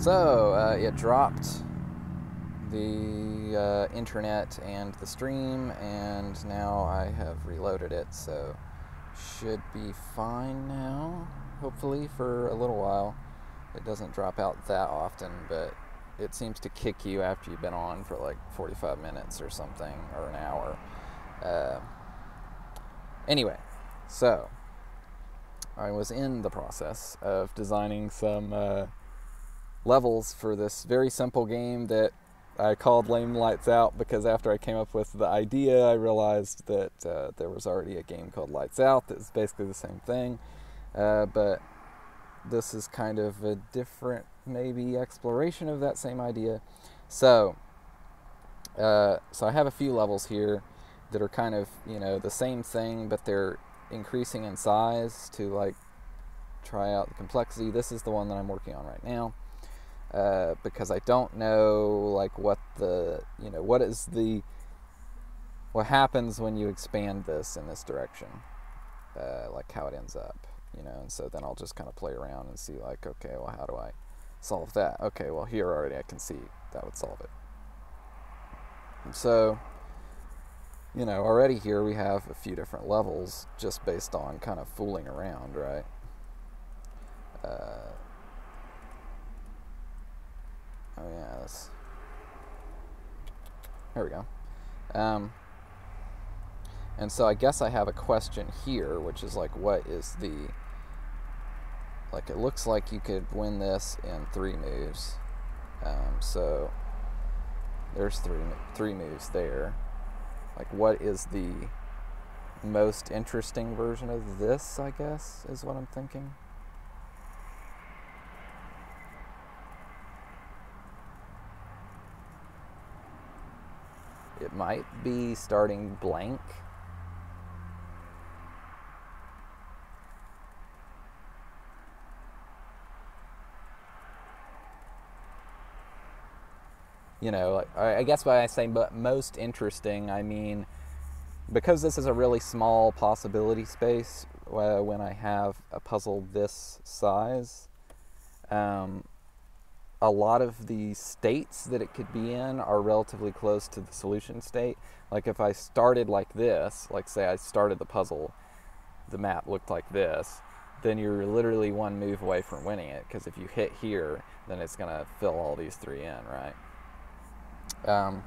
It dropped the internet and the stream, and now I have reloaded it, so should be fine now, hopefully, for a little while. It doesn't drop out that often, but it seems to kick you after you've been on for like 45 minutes or something, or an hour. Anyway, so I was in the process of designing some levels for this very simple game that I called Lame Lights Out, because after I came up with the idea, I realized that there was already a game called Lights Out that was basically the same thing, but this is kind of a different, maybe, exploration of that same idea. So I have a few levels here that are kind of, the same thing, but they're increasing in size to like try out the complexity. This is the one that I'm working on right now, because I don't know like what happens when you expand this in this direction, like how it ends up, and so then I'll just kind of play around and see like, okay, well, how do I solve that? Okay, well, here already I can see that would solve it. And so, already here we have a few different levels just based on kind of fooling around, right? There we go. And so I guess I have a question here, which is like, what is the... Like, it looks like you could win this in 3 moves. So there's three moves there. Like, what is the most interesting version of this, I guess, is what I'm thinking. It might be starting blank. I guess when I say most interesting, I mean, because this is a really small possibility space, when I have a puzzle this size, a lot of the states that it could be in are relatively close to the solution state. Like if I started like this, like say I started the puzzle, the map looked like this, then you're literally 1 move away from winning it, because if you hit here, then it's going to fill all these 3 in, right? I'm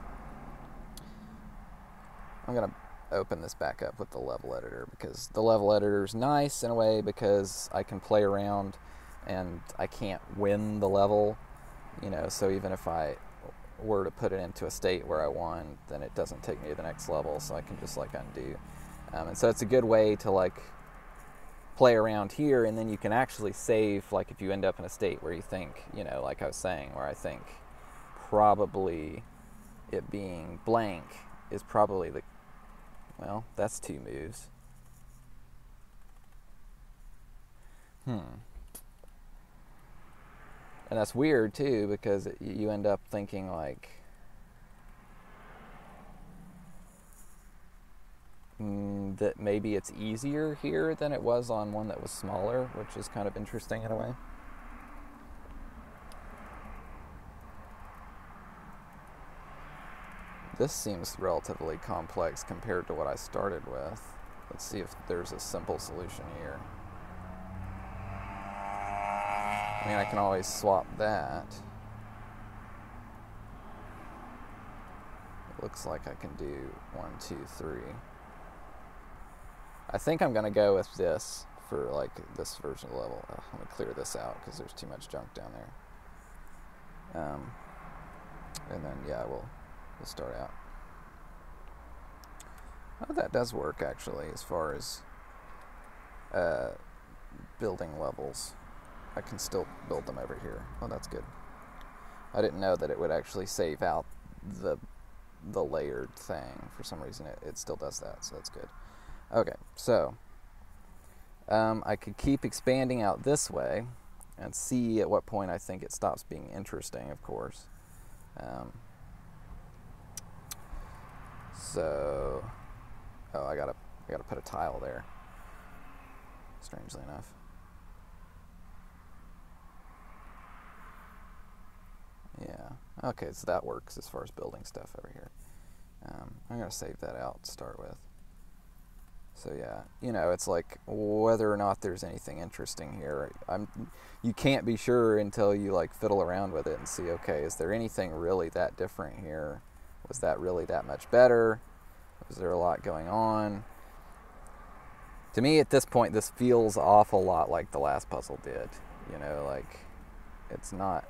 going to open this back up with the level editor, because the level editor is nice in a way because I can play around and I can't win the level, so even if I were to put it into a state where I won, then it doesn't take me to the next level, so I can just like undo. And so it's a good way to like play around here, and then you can actually save, like if you end up in a state where you think, like I was saying, where I think probably it being blank is probably well, that's 2 moves. And that's weird too, because you end up thinking like, that maybe it's easier here than it was on one that was smaller, which is kind of interesting in a way. This seems relatively complex compared to what I started with. Let's see if there's a simple solution here. I mean, I can always swap that. It looks like I can do 1, 2, 3. I think I'm going to go with this for like this version of the level. Let me clear this out because there's too much junk down there. And then, yeah, we'll start out. Oh, that does work, actually, as far as building levels. I can still build them over here. Oh, that's good. I didn't know that it would actually save out the layered thing. For some reason, it still does that, so that's good. Okay, so I could keep expanding out this way and see at what point I think it stops being interesting, of course. So, oh, I gotta put a tile there, strangely enough. Okay, so that works as far as building stuff over here. I'm going to save that out to start with. So yeah, it's like whether or not there's anything interesting here, you can't be sure until you like fiddle around with it and see, okay, is there anything really that different here? Was that really that much better? Was there a lot going on? To me, at this point, this feels awful lot like the last puzzle did. Like it's not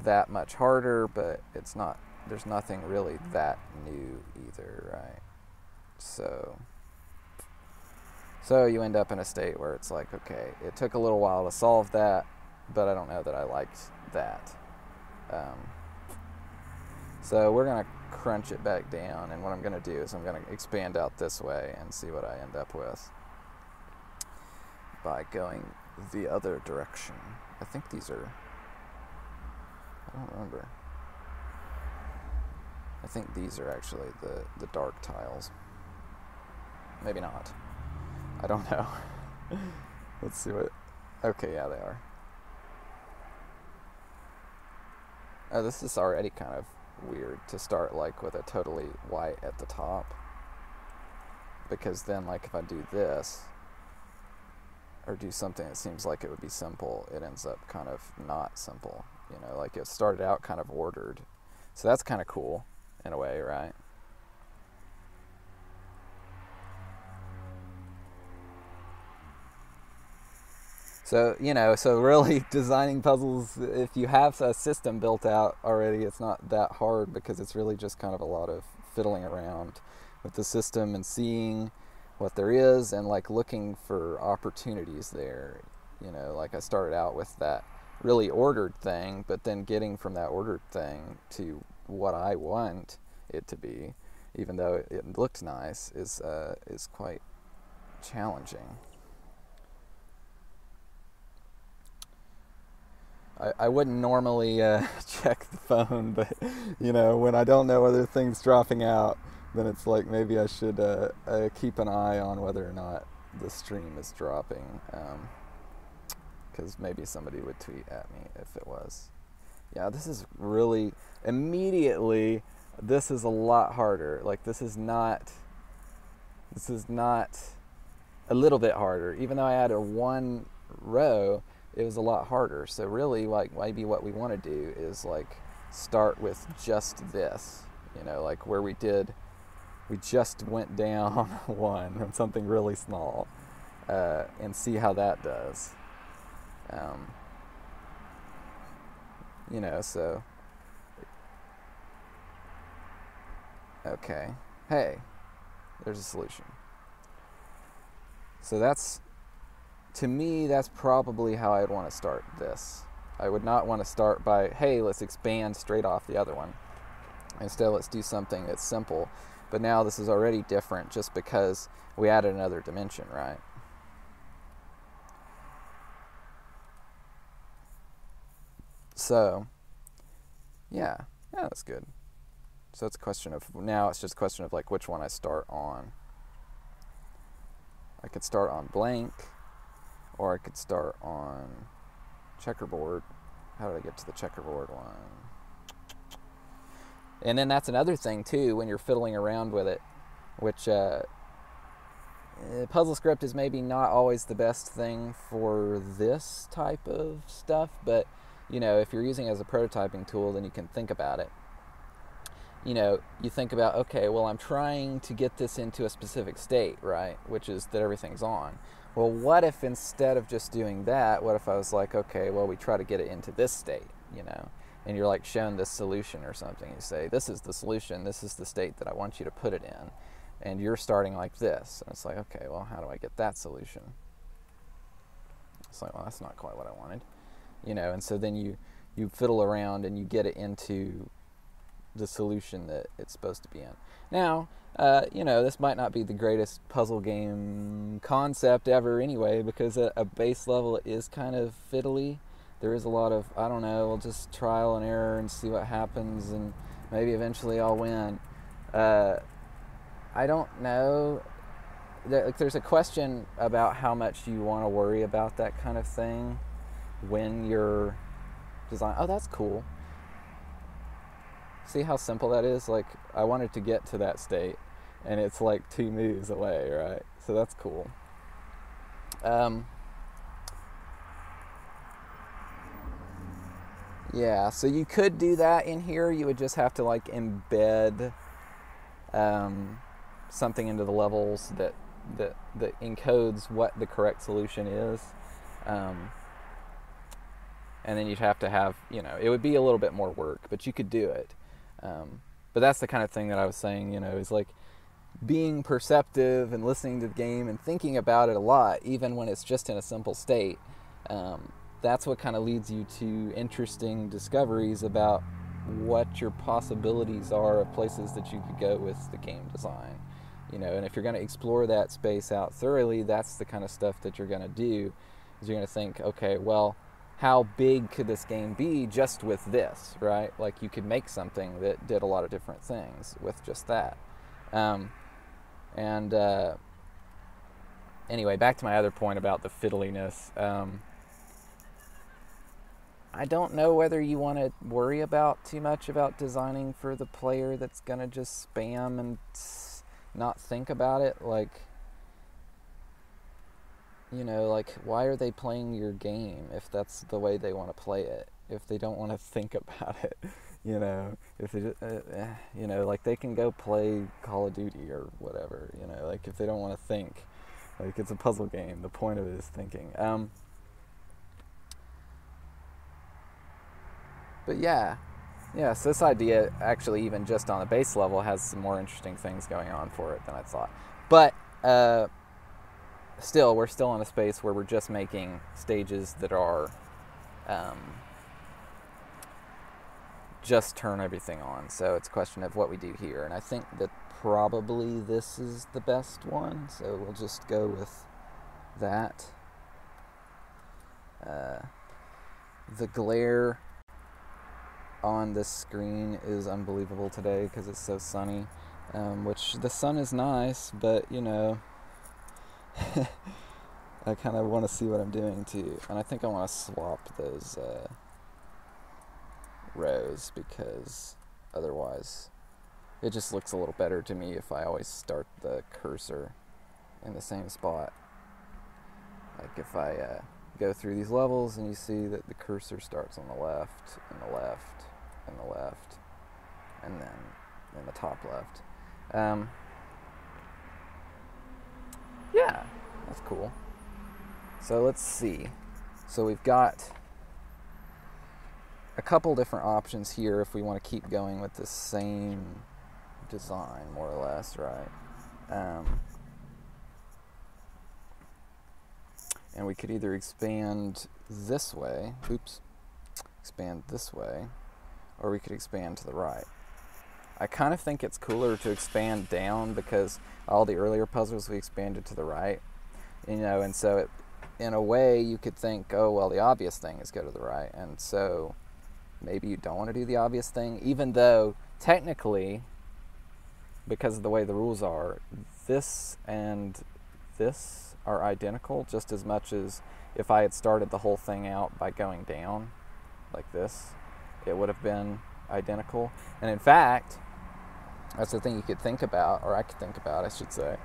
that much harder, but there's nothing really that new either, right? So you end up in a state where it's like, okay, it took a little while to solve that, but I don't know that I liked that. So we're going to crunch it back down, and what I'm going to do is I'm going to expand out this way and see what I end up with by going the other direction. I think these are... I don't remember. I think these are actually the dark tiles. Maybe not. I don't know. Let's see what... Okay, yeah, they are. Oh, this is already kind of weird to start like with a totally white at the top. Because then like if I do this, or do something that seems like it would be simple, it ends up kind of not simple. Like it started out kind of ordered. So that's kind of cool in a way, right? So, so really designing puzzles, if you have a system built out already, it's not that hard because it's really just kind of a lot of fiddling around with the system and seeing what there is and like looking for opportunities there. Like I started out with that really ordered thing, but then getting from that ordered thing to what I want it to be, even though it looks nice, is quite challenging. I wouldn't normally check the phone, but when I don't know whether things dropping out, then it's like maybe I should keep an eye on whether or not the stream is dropping, because maybe somebody would tweet at me if it was. Yeah, this is really immediately. This is a lot harder. Like this is not a little bit harder. Even though I added one row, it was a lot harder. So really, like maybe what we want to do is like start with just this, like where we just went down one on something really small, and see how that does. So okay, hey, there's a solution. So to me, that's probably how I'd want to start this. I would not want to start by, hey, let's expand straight off the other one. Instead, let's do something that's simple. But now this is already different just because we added another dimension, right? So, yeah, that's good. So it's just a question of like which one I start on. I could start on blank, or I could start on checkerboard. How did I get to the checkerboard one? And then that's another thing too when you're fiddling around with it, which PuzzleScript is maybe not always the best thing for this type of stuff, but if you're using it as a prototyping tool, then you can think about it. You think about, okay, well, I'm trying to get this into a specific state, right? Which is that everything's on. Well, what if instead of just doing that, what if I was like, okay, well, we try to get it into this state, and you're like shown this solution or something. You say, this is the solution, this is the state that I want you to put it in. And you're starting like this. And it's like, okay, well, how do I get that solution? It's like, well, that's not quite what I wanted. And so then you fiddle around and you get it into the solution that it's supposed to be in. Now, this might not be the greatest puzzle game concept ever anyway, because at a base level it is kind of fiddly. There is a lot of, I don't know, we'll just trial and error and see what happens, and maybe eventually I'll win. I don't know. There's a question about how much you want to worry about that kind of thing when you're designing. Oh, that's cool. See how simple that is? Like, I wanted to get to that state, and it's like 2 moves away, right? So that's cool. Yeah, so you could do that in here. You would just have to like embed something into the levels that encodes what the correct solution is. And then you'd have to have, it would be a little bit more work, but you could do it. But that's the kind of thing that I was saying, is like being perceptive and listening to the game and thinking about it a lot, even when it's just in a simple state. That's what kind of leads you to interesting discoveries about what your possibilities are of places that you could go with the game design. And if you're going to explore that space out thoroughly, that's the kind of stuff that you're going to do, is you're going to think, okay, well, how big could this game be just with this, right? Like, you could make something that did a lot of different things with just that. Anyway, back to my other point about the fiddliness. I don't know whether you want to worry about too much about designing for the player that's going to just spam and not think about it. Like, why are they playing your game if that's the way they want to play it? If they don't want to think about it, if they, like, they can go play Call of Duty or whatever, like, if they don't want to think, like, it's a puzzle game. The point of it is thinking. But yeah, so this idea actually, even just on the base level, has some more interesting things going on for it than I thought. But still, we're still in a space where we're just making stages that are just turn everything on. So it's a question of what we do here. And I think that probably this is the best one. So we'll just go with that. The glare on this screen is unbelievable today because it's so sunny, which the sun is nice, but I kind of want to see what I'm doing too, and I think I want to swap those rows, because otherwise it just looks a little better to me if I always start the cursor in the same spot. Like, if I go through these levels and you see that the cursor starts on the left and the left and the left, and then in the top left. Yeah, that's cool. So let's see. So we've got a couple different options here if we want to keep going with the same design, more or less, right? And we could either expand this way, expand this way, or we could expand to the right. I kind of think it's cooler to expand down, because all the earlier puzzles we expanded to the right, and so in a way you could think, oh, well, the obvious thing is go to the right, and so maybe you don't want to do the obvious thing, even though technically, because of the way the rules are, this and this are identical just as much as if I had started the whole thing out by going down like this, it would have been identical. And in fact, that's the thing you could think about, or I could think about, I should say,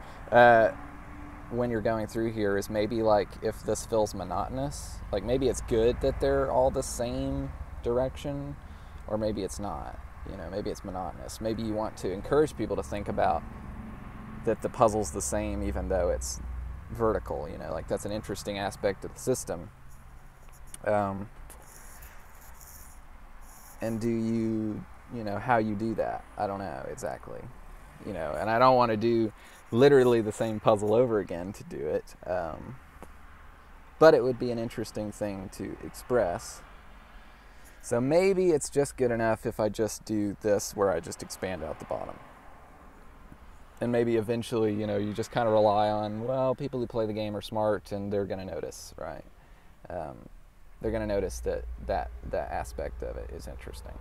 when you're going through here, is maybe like if this feels monotonous, like maybe it's good that they're all the same direction, or maybe it's not, maybe it's monotonous. Maybe you want to encourage people to think about that the puzzle's the same even though it's vertical, like that's an interesting aspect of the system. And do you, how you do that, I don't know exactly, and I don't want to do literally the same puzzle over again to do it, but it would be an interesting thing to express. So maybe it's just good enough if I just do this, where I just expand out the bottom. And maybe eventually, you just kind of rely on, well, people who play the game are smart and they're going to notice, right? They're going to notice that aspect of it is interesting.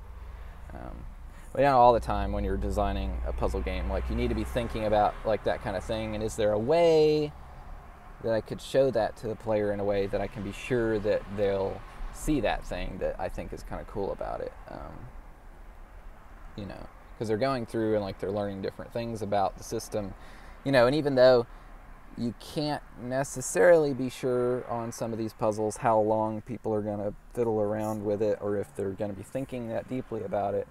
But all the time when you're designing a puzzle game, like, you need to be thinking about like that kind of thing. And is there a way that I could show that to the player in a way that I can be sure that they'll see that thing that I think is kind of cool about it? you know, because they're going through and like they're learning different things about the system, you know, and even though you can't necessarily be sure on some of these puzzles how long people are going to fiddle around with it or if they're going to be thinking that deeply about it.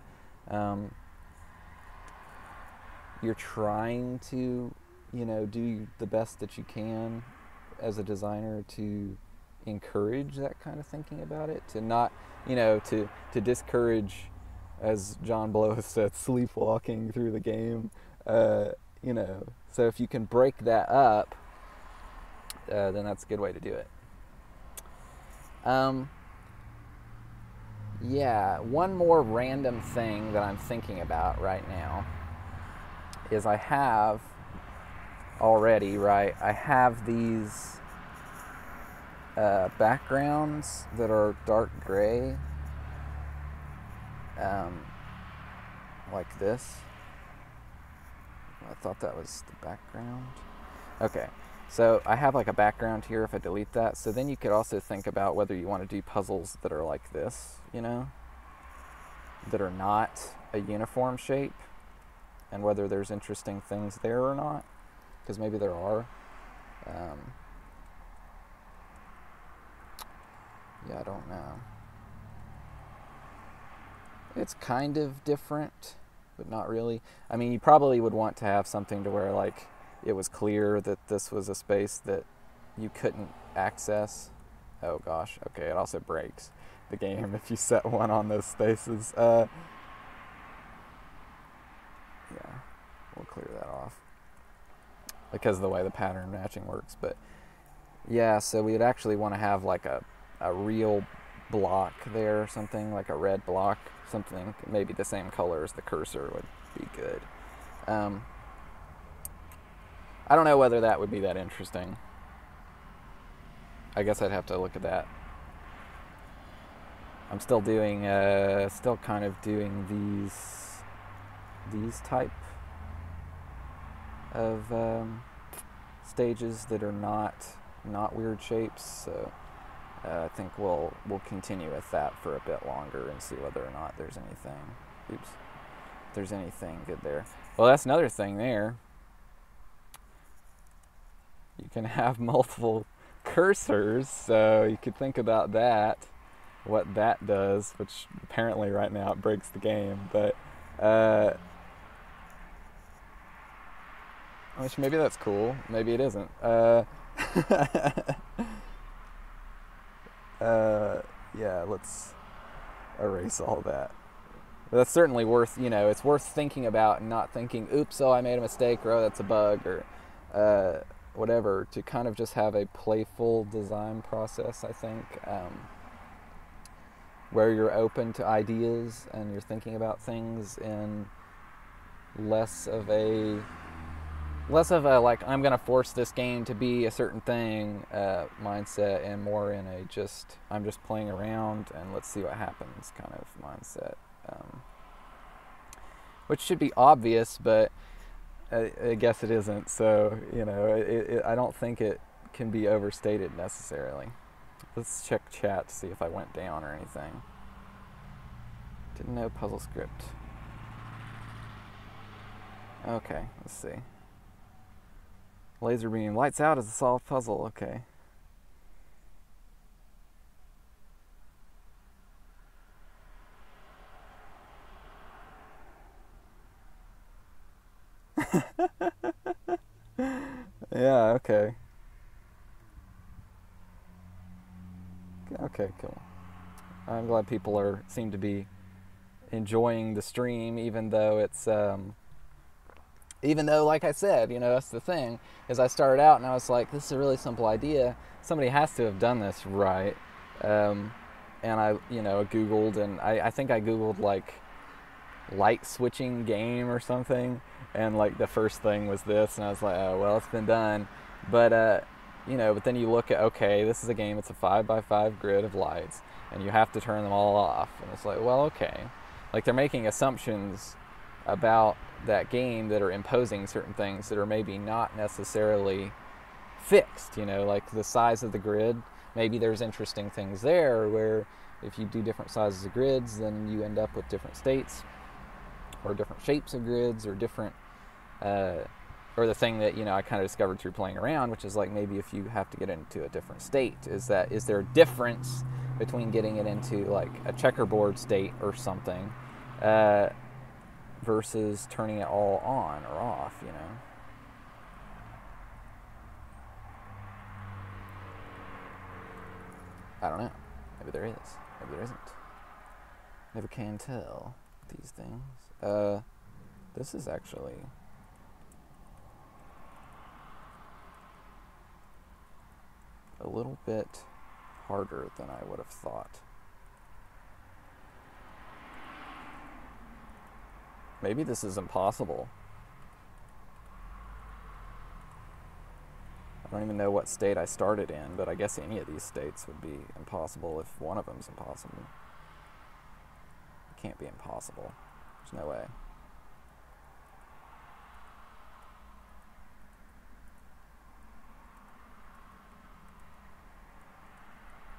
You're trying to, you know, do the best that you can as a designer to encourage that kind of thinking about it, to not, you know, to discourage, as John Blow has said, sleepwalking through the game. You know, so if you can break that up, then that's a good way to do it. Yeah, one more random thing that I'm thinking about right now is I have already, right, I have these backgrounds that are dark gray, like this. I thought that was the background. Okay, so I have like a background here if I delete that. So then you could also think about whether you want to do puzzles that are like this, you know, that are not a uniform shape, and whether there's interesting things there or not, because maybe there are. Yeah, I don't know. It's kind of different, but not really. I mean, you probably would want to have something to where like it was clear that this was a space that you couldn't access. Oh gosh, okay, it also breaks the game if you set one on those spaces. Yeah, we'll clear that off because of the way the pattern matching works. But yeah, so we'd actually want to have like a real block there or something, like a red block, something maybe the same color as the cursor would be good. I don't know whether that would be that interesting. I guess I'd have to look at that. I'm still doing, still kind of doing these type of stages that are not weird shapes. So I think we'll continue with that for a bit longer and see whether or not there's anything. Oops. If there's anything good there. Well, that's another thing there. You can have multiple cursors, so you could think about that, what that does, which apparently right now it breaks the game, but which maybe that's cool, maybe it isn't. Yeah, let's erase all that. But that's certainly worth, you know, it's worth thinking about and not thinking, oops, oh, I made a mistake, or oh, that's a bug, or whatever, to kind of just have a playful design process, I think, where you're open to ideas and you're thinking about things in less of a like, I'm gonna force this game to be a certain thing mindset, and more in a just, I'm just playing around and let's see what happens kind of mindset, which should be obvious, but I guess it isn't. So, you know, I don't think it can be overstated necessarily. Let's check chat to see if I went down or anything. Didn't know puzzle script. Okay, let's see. Laser beam. Lights out is a solved puzzle. Okay. Yeah, okay. Okay, cool. I'm glad people seem to be enjoying the stream, even though it's even though, like I said, you know, that's the thing, is I started out and I was like, this is a really simple idea. Somebody has to have done this right. And I, you know, Googled, and I think I Googled like light switching game or something, and like the first thing was this, and I was like, oh, well, it's been done. But, you know, but then you look at, okay, this is a game, it's a 5x5 grid of lights, and you have to turn them all off. And it's like, well, okay. Like, they're making assumptions about that game that are imposing certain things that are maybe not necessarily fixed, you know, like the size of the grid. Maybe there's interesting things there where if you do different sizes of grids, then you end up with different states. or different shapes of grids, or different, or the thing that, I kind of discovered through playing around, which is like maybe if you have to get into a different state, is there a difference between getting it into like a checkerboard state or something, versus turning it all on or off, I don't know. Maybe there is. Maybe there isn't. Never can tell these things. This is actually a little bit harder than I would have thought. Maybe this is impossible. I don't even know what state I started in, but I guess any of these states would be impossible if one of them's impossible. It can't be impossible. There's no way.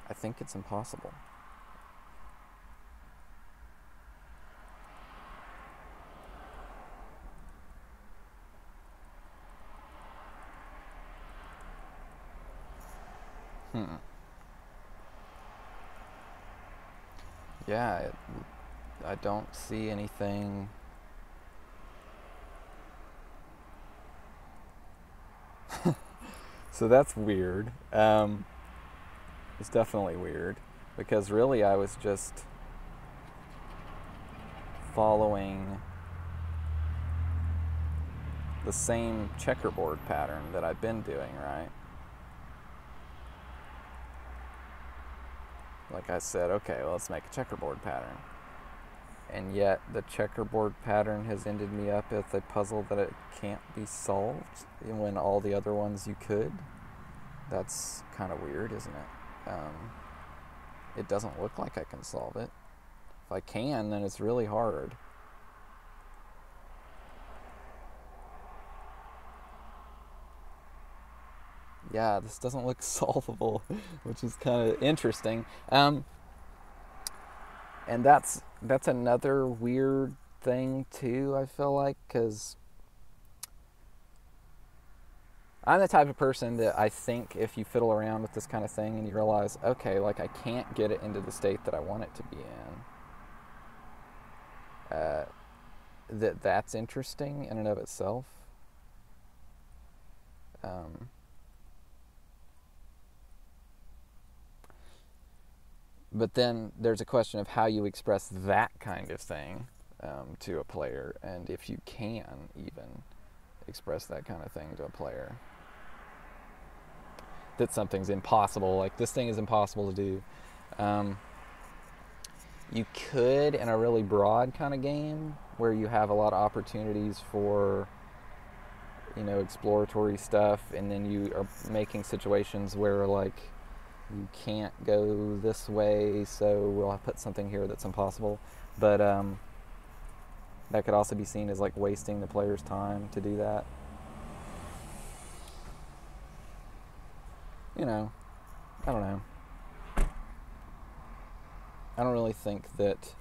I think it's impossible. Yeah, I don't see anything. So that's weird. It's definitely weird, because really I was just following the same checkerboard pattern that I've been doing, right? Like I said, okay, well, let's make a checkerboard pattern. And yet the checkerboard pattern has ended me up with a puzzle that it can't be solved when all the other ones you could. That's kind of weird, isn't it? It doesn't look like I can solve it. If I can, then it's really hard. Yeah, this doesn't look solvable, which is kind of interesting. And that's another weird thing too, I feel like, because I'm the type of person that I think if you fiddle around with this kind of thing and you realize, okay, like I can't get it into the state that I want it to be in, that's interesting in and of itself. But then there's a question of how you express that kind of thing to a player, and if you can even express that kind of thing to a player. That something's impossible, like this thing is impossible to do. You could, in a really broad kind of game, where you have a lot of opportunities for, exploratory stuff, and then you are making situations where, like, you can't go this way, so we'll put something here that's impossible. But that could also be seen as, like, wasting the player's time to do that. I don't know. I don't really think that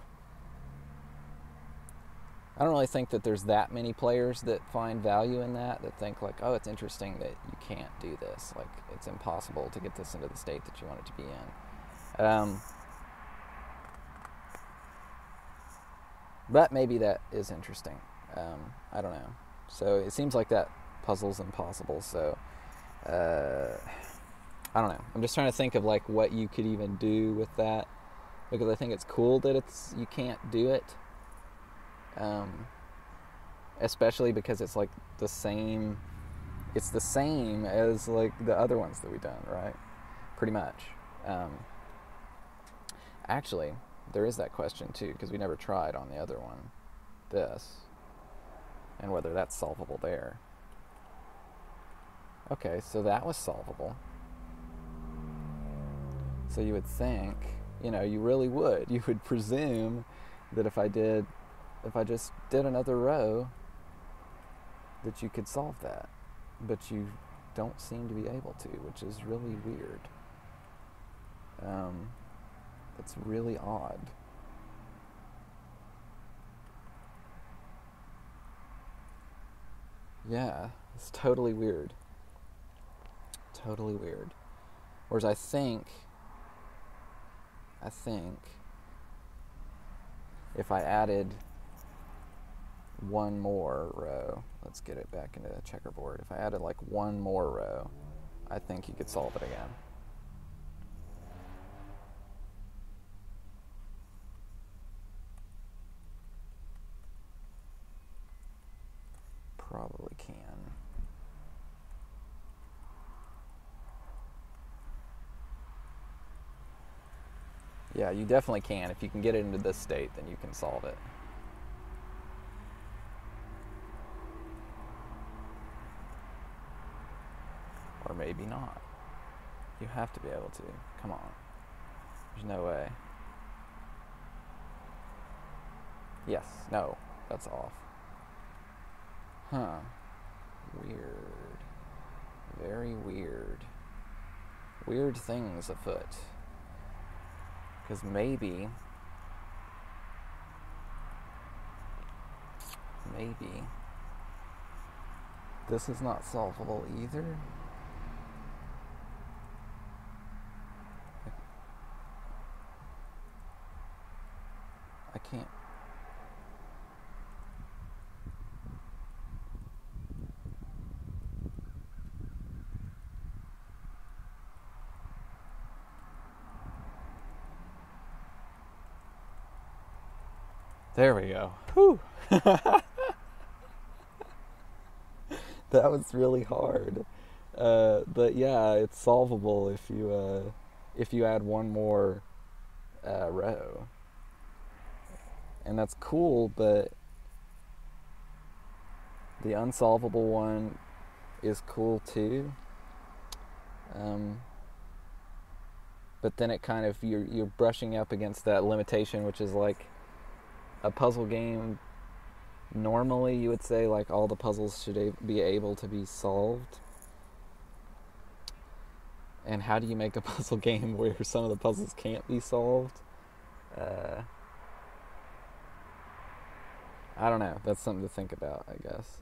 there's that many players that find value in that think like, oh, it's interesting that you can't do this. Like, it's impossible to get this into the state that you want it to be in. But maybe that is interesting. I don't know. So it seems like that puzzle's impossible. So I don't know. I'm just trying to think of like what you could even do with that, because I think it's cool that you can't do it. Especially because it's like the same as like the other ones that we've done, right? Pretty much. Actually, there is that question too, because we never tried on the other one, this, and whether that's solvable there. Okay, so that was solvable. So you would think, you really would. You would presume that if I just did another row, that you could solve that. But you don't seem to be able to, which is really weird. That's really odd. Yeah, it's totally weird. Totally weird. Whereas I think if I added one more row, let's get it back into checkerboard. If I added like one more row, I think you could solve it again. Probably can. Yeah, you definitely can. If you can get it into this state, then you can solve it. Or maybe not. You have to be able to. Come on. There's no way. Yes. No. That's off. Huh. Weird. Very weird. Weird things afoot. Because maybe this is not solvable either. I can't. There we go. Whew. That was really hard. But yeah, it's solvable if you add one more row. And that's cool, but the unsolvable one is cool too. But then it kind of, you're brushing up against that limitation, which is like a puzzle game. Normally you would say like all the puzzles should be able to be solved. And how do you make a puzzle game where some of the puzzles can't be solved? I don't know. That's something to think about, I guess.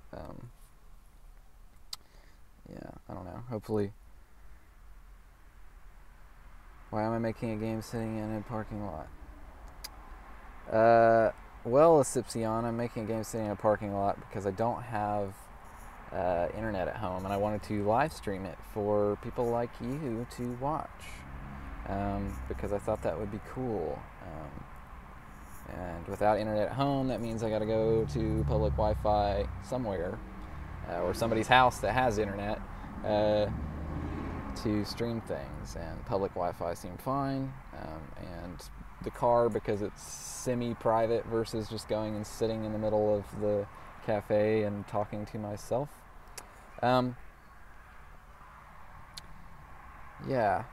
Yeah, I don't know. Hopefully. Why am I making a game sitting in a parking lot? Well, Asipsion, I'm making a game sitting in a parking lot because I don't have internet at home, and I wanted to live stream it for people like you to watch, because I thought that would be cool. And without internet at home, that means I got to go to public Wi-Fi somewhere, or somebody's house that has internet, to stream things. And public Wi-Fi seemed fine, and the car, because it's semi-private versus just going and sitting in the middle of the cafe and talking to myself. Yeah.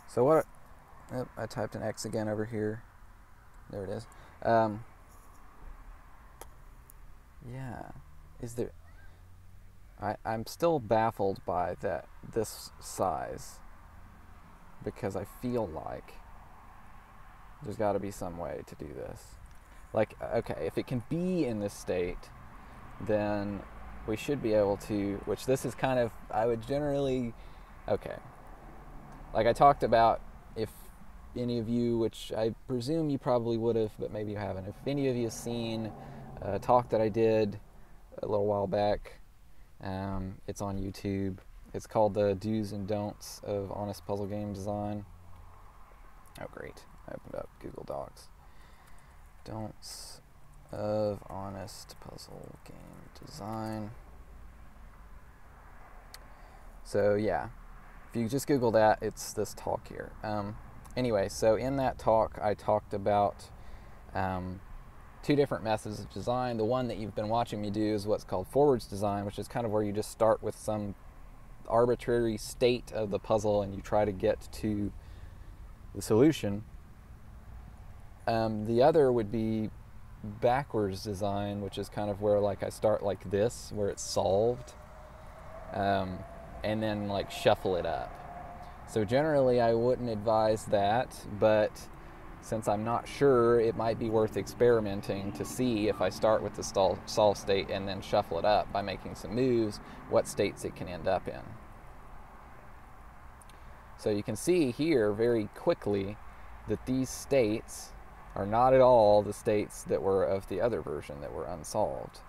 So what? Oh, I typed an X again over here. There it is. Yeah. Is there? I'm still baffled by this size, because I feel like there's got to be some way to do this. Like, okay, if it can be in this state, then we should be able to, which this is kind of, I would generally, okay. Like I talked about, if any of you, which I presume you probably would have, but maybe you haven't, if any of you have seen a talk that I did a little while back, it's on YouTube. It's called the Do's and Don'ts of Honest Puzzle Game Design. Oh, great. I opened up Google Docs. Don'ts of Honest Puzzle Game Design. So yeah, if you just Google that, it's this talk here. Anyway, so in that talk, I talked about two different methods of design. The one that you've been watching me do is what's called forwards design, which is kind of where you just start with some arbitrary state of the puzzle and you try to get to the solution. The other would be backwards design, which is kind of where like I start like this, where it's solved, and then like shuffle it up. So generally I wouldn't advise that, but since I'm not sure, it might be worth experimenting to see if I start with the solve state and then shuffle it up by making some moves, what states it can end up in. So you can see here very quickly that these states are not at all the states that were of the other version that were unsolved,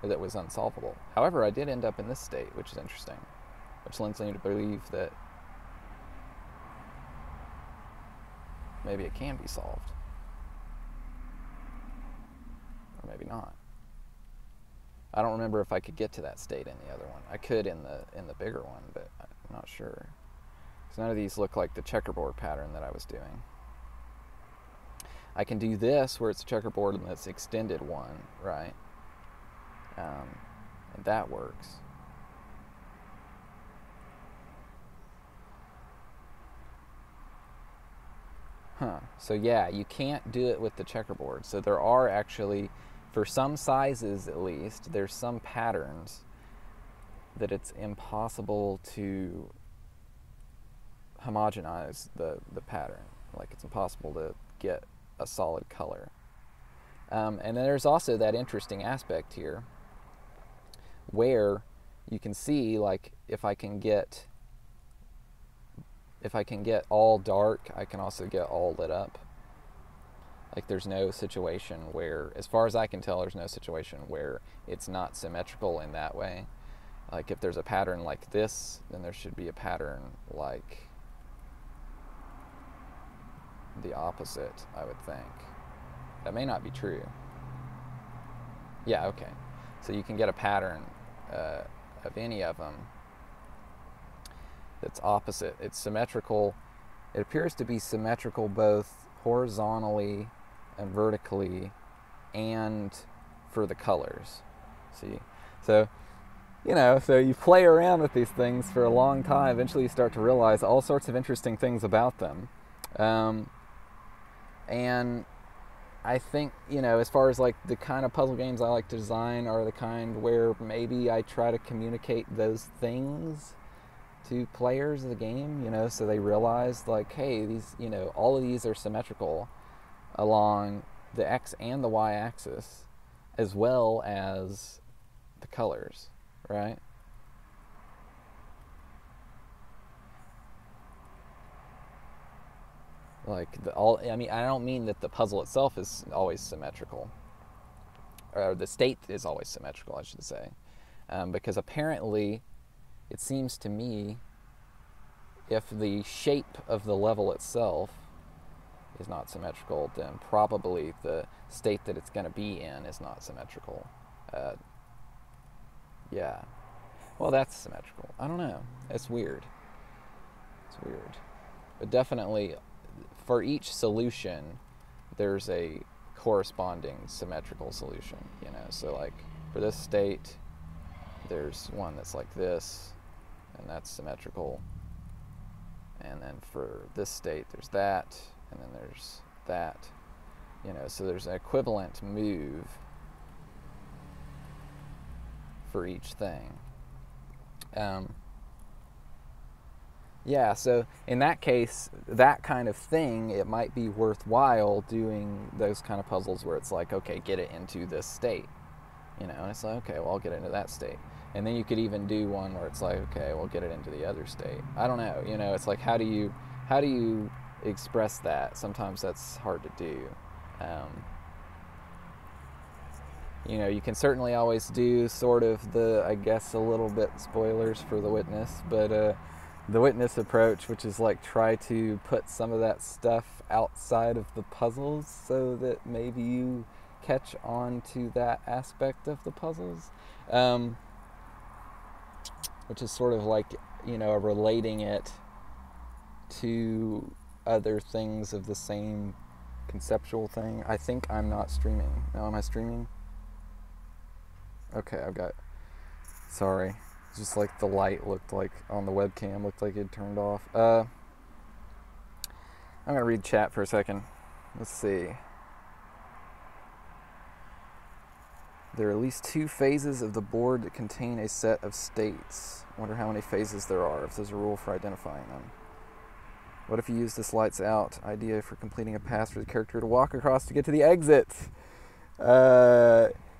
or that was unsolvable. However, I did end up in this state, which is interesting, which lends me to believe that maybe it can be solved. Or maybe not. I don't remember if I could get to that state in the other one. I could in the bigger one, but I'm not sure. Because none of these look like the checkerboard pattern that I was doing. I can do this where it's a checkerboard and it's extended one, right? And that works. So yeah, you can't do it with the checkerboard. So there are actually, for some sizes at least, there's some patterns that it's impossible to homogenize the pattern. Like it's impossible to get a solid color. And then there's also that interesting aspect here where you can see, like, if I can get all dark, I can also get all lit up. Like there's no situation where, as far as I can tell, there's no situation where it's not symmetrical in that way. Like if there's a pattern like this, then there should be a pattern like the opposite, I would think. That may not be true. Yeah, okay. So you can get a pattern of any of them that's opposite. It's symmetrical. It appears to be symmetrical both horizontally and vertically and for the colors. See? So, you know, so you play around with these things for a long time. Eventually you start to realize all sorts of interesting things about them. And I think, you know, as far as like the kind of puzzle games I like to design are the kind where maybe I try to communicate those things to players of the game, you know, so they realize like, hey, these, you know, all of these are symmetrical along the X and the Y axis as well as the colors, right? Like I mean, I don't mean that the puzzle itself is always symmetrical, or the state is always symmetrical, I should say, because apparently it seems to me if the shape of the level itself is not symmetrical, then probably the state that it's going to be in is not symmetrical. Yeah. Well, that's symmetrical. I don't know. It's weird. It's weird. But definitely, for each solution, there's a corresponding symmetrical solution, you know. So like for this state, there's one that's like this, and that's symmetrical. And then for this state, there's that, and then there's that, you know. So there's an equivalent move for each thing. Yeah, so in that case, that kind of thing, it might be worthwhile doing those kind of puzzles where it's like, okay, get it into this state, you know, and it's like, okay, well, I'll get it into that state. And then you could even do one where it's like, okay, we'll get it into the other state. I don't know, you know, it's like, how do you express that? Sometimes that's hard to do. You know, you can certainly always do sort of the, I guess, a little bit spoilers for The Witness, but the Witness approach, which is like try to put some of that stuff outside of the puzzles so that maybe you catch on to that aspect of the puzzles, which is sort of like, you know, relating it to other things of the same conceptual thing. I think I'm not streaming. Now, am I streaming? Okay, I've got, sorry. Just like the light looked like on the webcam, looked like it turned off. I'm going to read chat for a second. Let's see. There are at least 2 phases of the board that contain a set of states. I wonder how many phases there are, if there's a rule for identifying them. What if you use this lights out idea for completing a path for the character to walk across to get to the exit?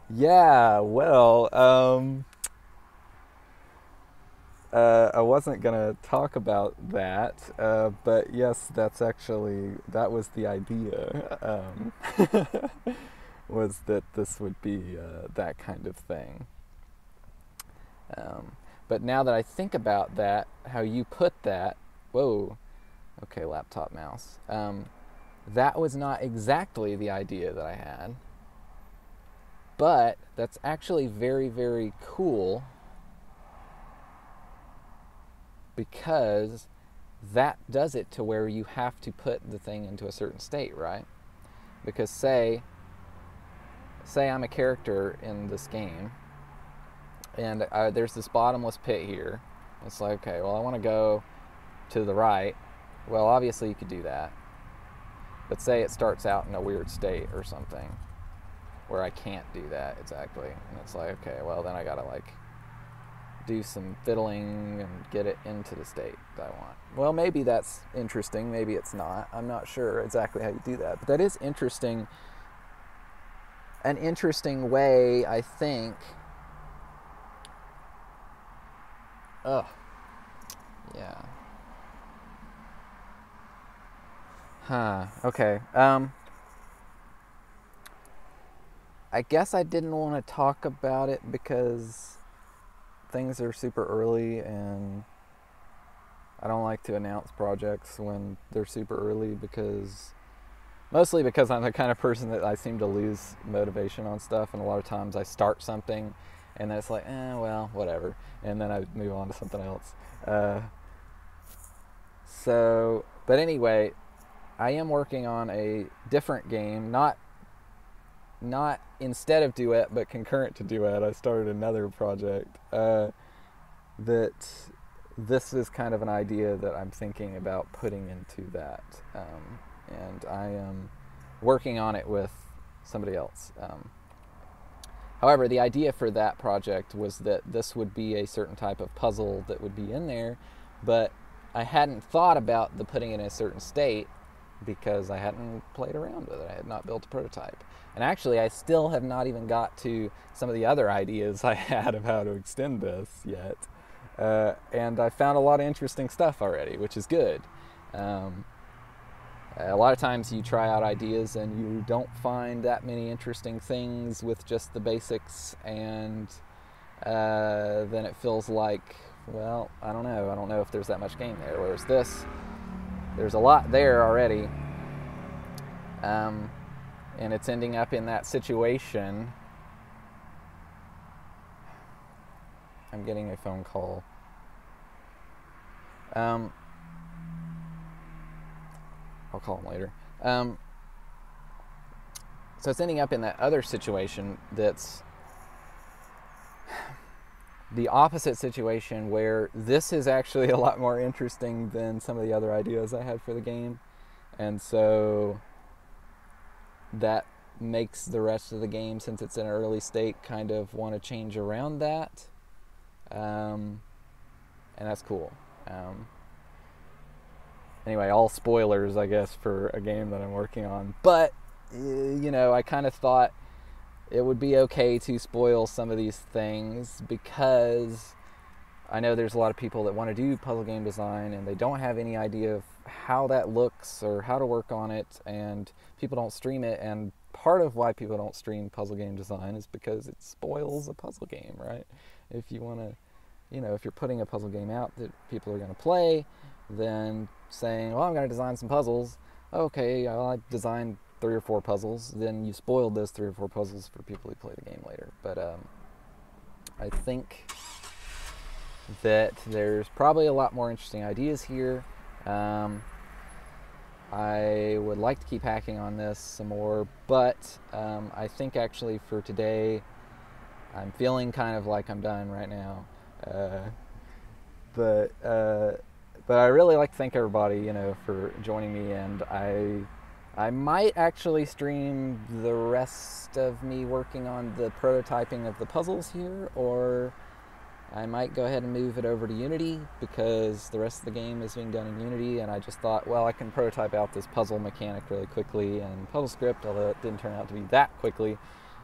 Yeah, well, I wasn't gonna talk about that, but yes, that was the idea, was that this would be that kind of thing. But now that I think about that, how you put that, whoa, okay, laptop mouse, that was not exactly the idea that I had, but that's actually very, very cool, because that does it to where you have to put the thing into a certain state, right? Because say I'm a character in this game, and there's this bottomless pit here. It's like, okay, well, I want to go to the right. Well, obviously you could do that. But say it starts out in a weird state or something where I can't do that exactly. And it's like, okay, well, then I got to like do some fiddling and get it into the state that I want. Well, maybe that's interesting. Maybe it's not. I'm not sure exactly how you do that. But that is interesting. An interesting way, I think. Oh, yeah. Okay. I guess I didn't want to talk about it because things are super early, and I don't like to announce projects when they're super early, mostly because I'm the kind of person that I seem to lose motivation on stuff, and a lot of times I start something and then it's like, well, whatever, and then I move on to something else. But anyway, I am working on a different game, not instead of Duet, but concurrent to Duet. I started another project that this is kind of an idea that I'm thinking about putting into that, and I am working on it with somebody else. However, the idea for that project was that this would be a certain type of puzzle that would be in there, but I hadn't thought about the putting it in a certain state because I hadn't played around with it. I had not built a prototype. And actually, I still have not even got to some of the other ideas I had of how to extend this yet. And I found a lot of interesting stuff already, which is good. A lot of times you try out ideas and you don't find that many interesting things with just the basics, and then it feels like, well, I don't know if there's that much game there. Whereas this, there's a lot there already, and it's ending up in that situation. I'm getting a phone call. I'll call him later. So it's ending up in that other situation that's the opposite situation, where this is actually a lot more interesting than some of the other ideas I had for the game. And so that makes the rest of the game, since it's in an early state, kind of want to change around that. And that's cool. Anyway, all spoilers, I guess, for a game that I'm working on. But, I kind of thought it would be okay to spoil some of these things, because I know there's a lot of people that want to do puzzle game design and they don't have any idea of how that looks or how to work on it, and people don't stream it. And part of why people don't stream puzzle game design is because it spoils a puzzle game, right? If you want to, if you're putting a puzzle game out that people are going to play, then saying, well, I'm going to design some puzzles. Okay, I designed 3 or 4 puzzles. Then you spoiled those 3 or 4 puzzles for people who play the game later. But I think that there's probably a lot more interesting ideas here. I would like to keep hacking on this some more, but I think actually for today, I'm feeling kind of like I'm done right now. But I really like to thank everybody, for joining me, and I might actually stream the rest of me working on the prototyping of the puzzles here, or I might go ahead and move it over to Unity because the rest of the game is being done in Unity, and I just thought, well, I can prototype out this puzzle mechanic really quickly in PuzzleScript, although it didn't turn out to be that quickly.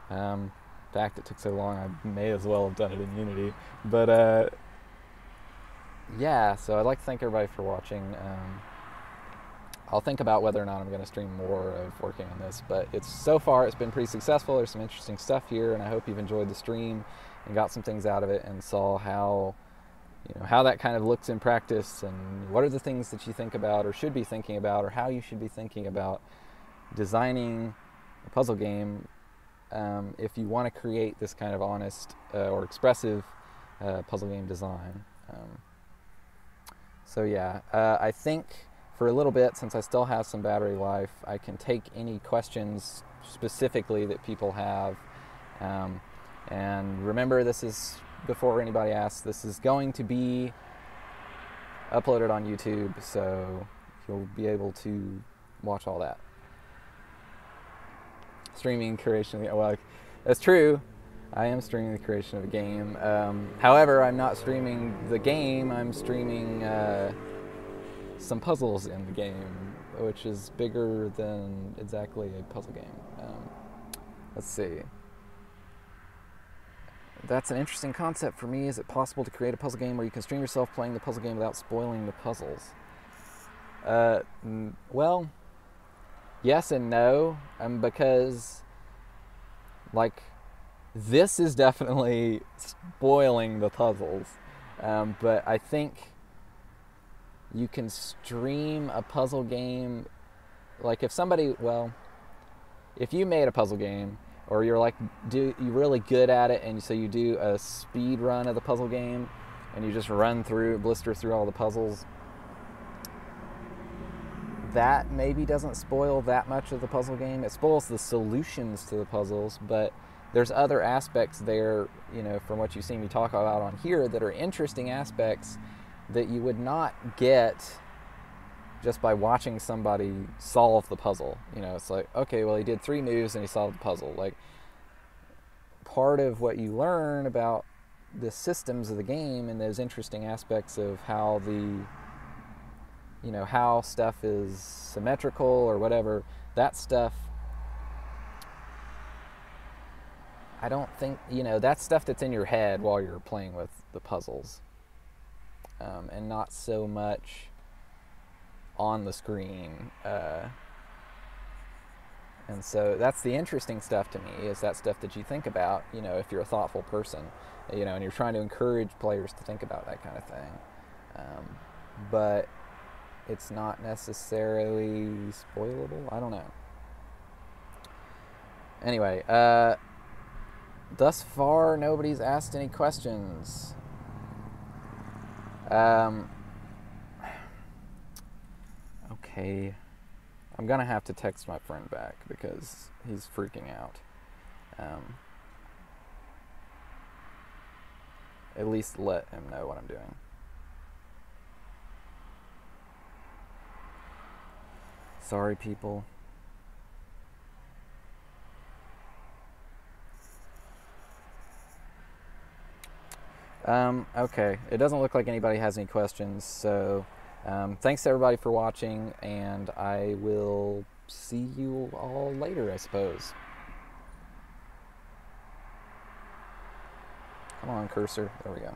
In fact, it took so long I may as well have done it in Unity. But yeah, so I'd like to thank everybody for watching. I'll think about whether or not I'm going to stream more of working on this, but so far it's been pretty successful. There's some interesting stuff here, and I hope you've enjoyed the stream and got some things out of it and saw how that kind of looks in practice, and what are the things that you think about or should be thinking about, or how you should be thinking about designing a puzzle game if you want to create this kind of honest or expressive puzzle game design. So yeah, I think for a little bit, since I still have some battery life, I can take any questions specifically that people have. And remember, this is, before anybody asks, this is going to be uploaded on YouTube, so you'll be able to watch all that. Streaming creation, well, that's true. I am streaming the creation of a game. However, I'm not streaming the game, I'm streaming some puzzles in the game, which is bigger than exactly a puzzle game. Let's see. That's an interesting concept for me. Is it possible to create a puzzle game where you can stream yourself playing the puzzle game without spoiling the puzzles? Well, yes and no, because, like, this is definitely spoiling the puzzles, but I think you can stream a puzzle game, like if you made a puzzle game, or you're really good at it, and so you do a speed run of the puzzle game, and you just blister through all the puzzles, that maybe doesn't spoil that much of the puzzle game. It spoils the solutions to the puzzles, but there's other aspects there, from what you've seen me talk about on here, that are interesting aspects that you would not get just by watching somebody solve the puzzle. It's like, okay, well, he did 3 moves and he solved the puzzle. Like, part of what you learn about the systems of the game and those interesting aspects of how how stuff is symmetrical or whatever, that stuff, I don't think, that's stuff that's in your head while you're playing with the puzzles, and not so much on the screen. And so that's the interesting stuff to me, is that stuff that you think about, if you're a thoughtful person, and you're trying to encourage players to think about that kind of thing. But it's not necessarily spoilable. I don't know. Anyway, thus far, nobody's asked any questions. Okay. I'm gonna have to text my friend back because he's freaking out. At least let him know what I'm doing. Sorry, people. Okay, it doesn't look like anybody has any questions, so thanks to everybody for watching, and I will see you all later, I suppose. Come on, cursor. There we go.